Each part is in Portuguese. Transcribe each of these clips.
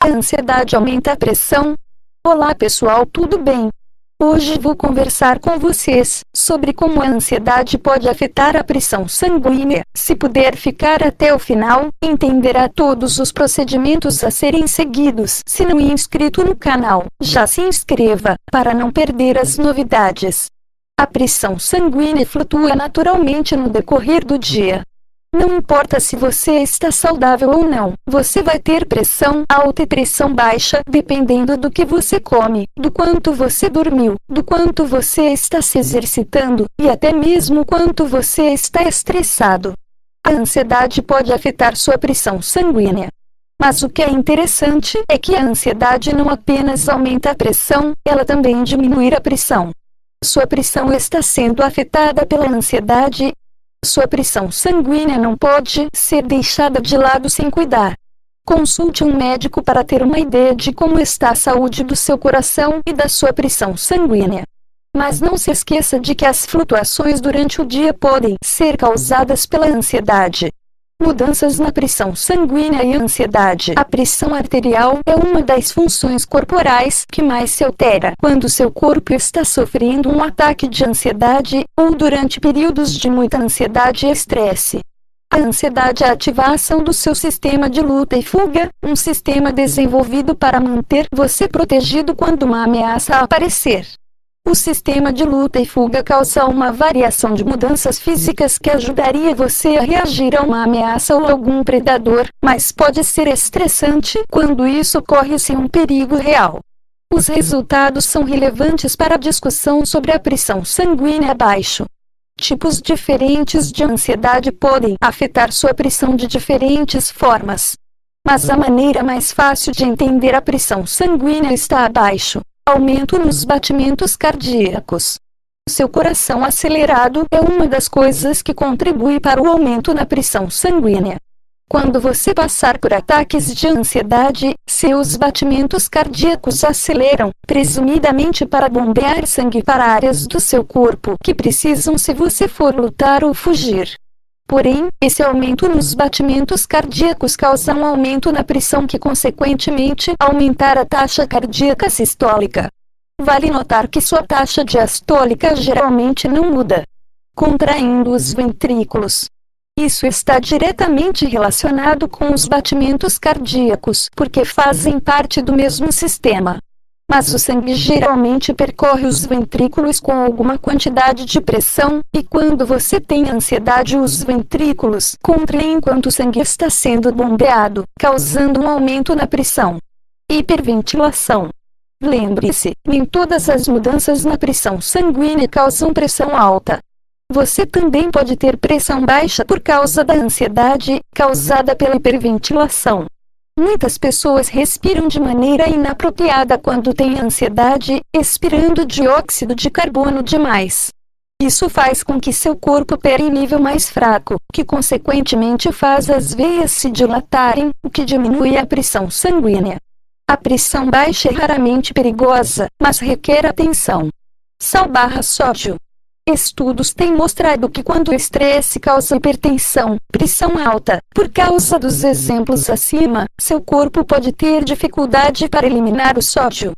A ansiedade aumenta a pressão? Olá pessoal, tudo bem? Hoje vou conversar com vocês sobre como a ansiedade pode afetar a pressão sanguínea. Se puder ficar até o final, entenderá todos os procedimentos a serem seguidos. Se não é inscrito no canal, já se inscreva, para não perder as novidades. A pressão sanguínea flutua naturalmente no decorrer do dia. Não importa se você está saudável ou não, você vai ter pressão alta e pressão baixa, dependendo do que você come, do quanto você dormiu, do quanto você está se exercitando, e até mesmo quanto você está estressado. A ansiedade pode afetar sua pressão sanguínea. Mas o que é interessante é que a ansiedade não apenas aumenta a pressão, ela também diminui a pressão. Sua pressão está sendo afetada pela ansiedade. Sua pressão sanguínea não pode ser deixada de lado sem cuidar. Consulte um médico para ter uma ideia de como está a saúde do seu coração e da sua pressão sanguínea. Mas não se esqueça de que as flutuações durante o dia podem ser causadas pela ansiedade. Mudanças na pressão sanguínea e ansiedade. A pressão arterial é uma das funções corporais que mais se altera quando seu corpo está sofrendo um ataque de ansiedade ou durante períodos de muita ansiedade e estresse. A ansiedade é a ativação do seu sistema de luta e fuga, um sistema desenvolvido para manter você protegido quando uma ameaça aparecer. O sistema de luta e fuga causa uma variação de mudanças físicas que ajudaria você a reagir a uma ameaça ou algum predador, mas pode ser estressante quando isso ocorre sem um perigo real. Os resultados são relevantes para a discussão sobre a pressão sanguínea baixa. Tipos diferentes de ansiedade podem afetar sua pressão de diferentes formas. Mas a maneira mais fácil de entender a pressão sanguínea está abaixo. Aumento nos batimentos cardíacos. Seu coração acelerado é uma das coisas que contribui para o aumento na pressão sanguínea. Quando você passar por ataques de ansiedade, seus batimentos cardíacos aceleram, presumidamente para bombear sangue para áreas do seu corpo que precisam se você for lutar ou fugir. Porém, esse aumento nos batimentos cardíacos causa um aumento na pressão que consequentemente aumentar a taxa cardíaca sistólica. Vale notar que sua taxa diastólica geralmente não muda, contraindo os ventrículos. Isso está diretamente relacionado com os batimentos cardíacos, porque fazem parte do mesmo sistema. Mas o sangue geralmente percorre os ventrículos com alguma quantidade de pressão, e quando você tem ansiedade os ventrículos contraem enquanto o sangue está sendo bombeado, causando um aumento na pressão. Hiperventilação. Lembre-se, nem todas as mudanças na pressão sanguínea causam pressão alta. Você também pode ter pressão baixa por causa da ansiedade, causada pela hiperventilação. Muitas pessoas respiram de maneira inapropriada quando têm ansiedade, expirando dióxido de carbono demais. Isso faz com que seu corpo opere em nível mais fraco, que consequentemente faz as veias se dilatarem, o que diminui a pressão sanguínea. A pressão baixa é raramente perigosa, mas requer atenção. Sal/sódio. Estudos têm mostrado que quando o estresse causa hipertensão, pressão alta, por causa dos exemplos acima, seu corpo pode ter dificuldade para eliminar o sódio.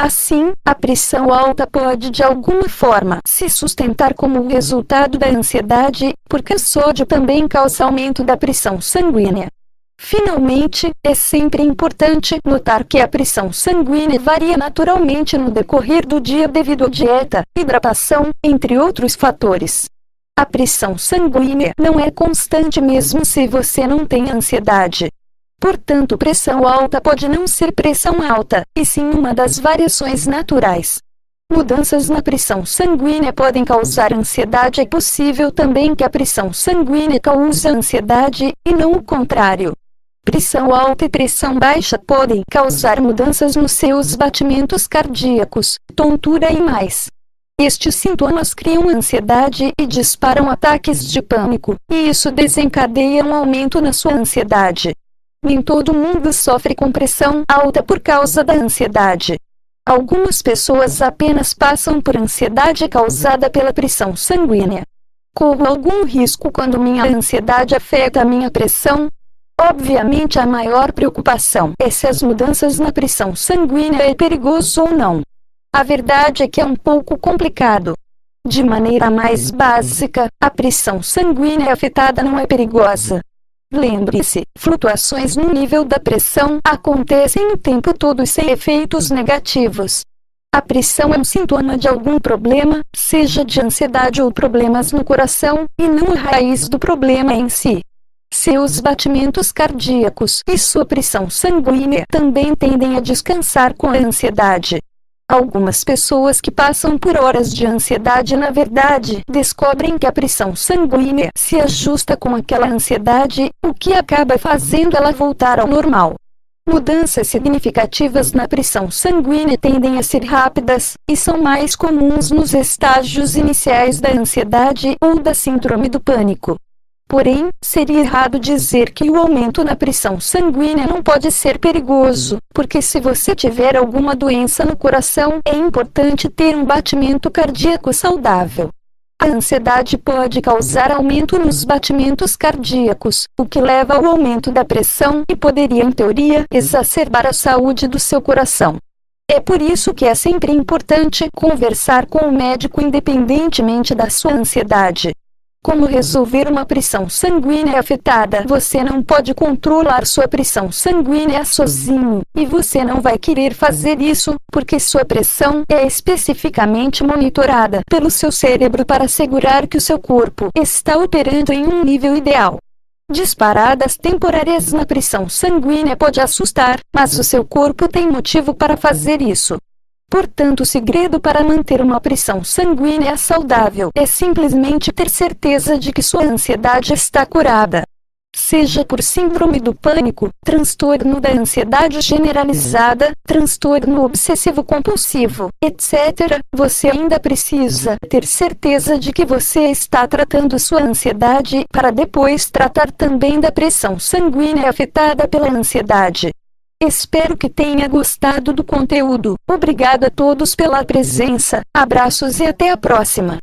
Assim, a pressão alta pode de alguma forma se sustentar como resultado da ansiedade, porque o sódio também causa aumento da pressão sanguínea. Finalmente, é sempre importante notar que a pressão sanguínea varia naturalmente no decorrer do dia devido à dieta, hidratação, entre outros fatores. A pressão sanguínea não é constante mesmo se você não tem ansiedade. Portanto, pressão alta pode não ser pressão alta, e sim uma das variações naturais. Mudanças na pressão sanguínea podem causar ansiedade. É possível também que a pressão sanguínea cause ansiedade, e não o contrário. Pressão alta e pressão baixa podem causar mudanças nos seus batimentos cardíacos, tontura e mais. Estes sintomas criam ansiedade e disparam ataques de pânico, e isso desencadeia um aumento na sua ansiedade. Nem todo mundo sofre com pressão alta por causa da ansiedade. Algumas pessoas apenas passam por ansiedade causada pela pressão sanguínea. Corro algum risco quando minha ansiedade afeta a minha pressão? Obviamente a maior preocupação é se as mudanças na pressão sanguínea é perigoso ou não. A verdade é que é um pouco complicado. De maneira mais básica, a pressão sanguínea afetada não é perigosa. Lembre-se, flutuações no nível da pressão acontecem o tempo todo e sem efeitos negativos. A pressão é um sintoma de algum problema, seja de ansiedade ou problemas no coração, e não a raiz do problema em si. Seus batimentos cardíacos e sua pressão sanguínea também tendem a descansar com a ansiedade. Algumas pessoas que passam por horas de ansiedade na verdade descobrem que a pressão sanguínea se ajusta com aquela ansiedade, o que acaba fazendo ela voltar ao normal. Mudanças significativas na pressão sanguínea tendem a ser rápidas, e são mais comuns nos estágios iniciais da ansiedade ou da síndrome do pânico. Porém, seria errado dizer que o aumento na pressão sanguínea não pode ser perigoso, porque se você tiver alguma doença no coração, é importante ter um batimento cardíaco saudável. A ansiedade pode causar aumento nos batimentos cardíacos, o que leva ao aumento da pressão e poderia, em teoria, exacerbar a saúde do seu coração. É por isso que é sempre importante conversar com o médico independentemente da sua ansiedade. Como resolver uma pressão sanguínea afetada? Você não pode controlar sua pressão sanguínea sozinho, e você não vai querer fazer isso, porque sua pressão é especificamente monitorada pelo seu cérebro para assegurar que o seu corpo está operando em um nível ideal. Disparadas temporárias na pressão sanguínea pode assustar, mas o seu corpo tem motivo para fazer isso. Portanto, o segredo para manter uma pressão sanguínea saudável é simplesmente ter certeza de que sua ansiedade está curada. Seja por síndrome do pânico, transtorno da ansiedade generalizada, transtorno obsessivo-compulsivo, etc., você ainda precisa ter certeza de que você está tratando sua ansiedade para depois tratar também da pressão sanguínea afetada pela ansiedade. Espero que tenha gostado do conteúdo. Obrigado a todos pela presença, abraços e até a próxima.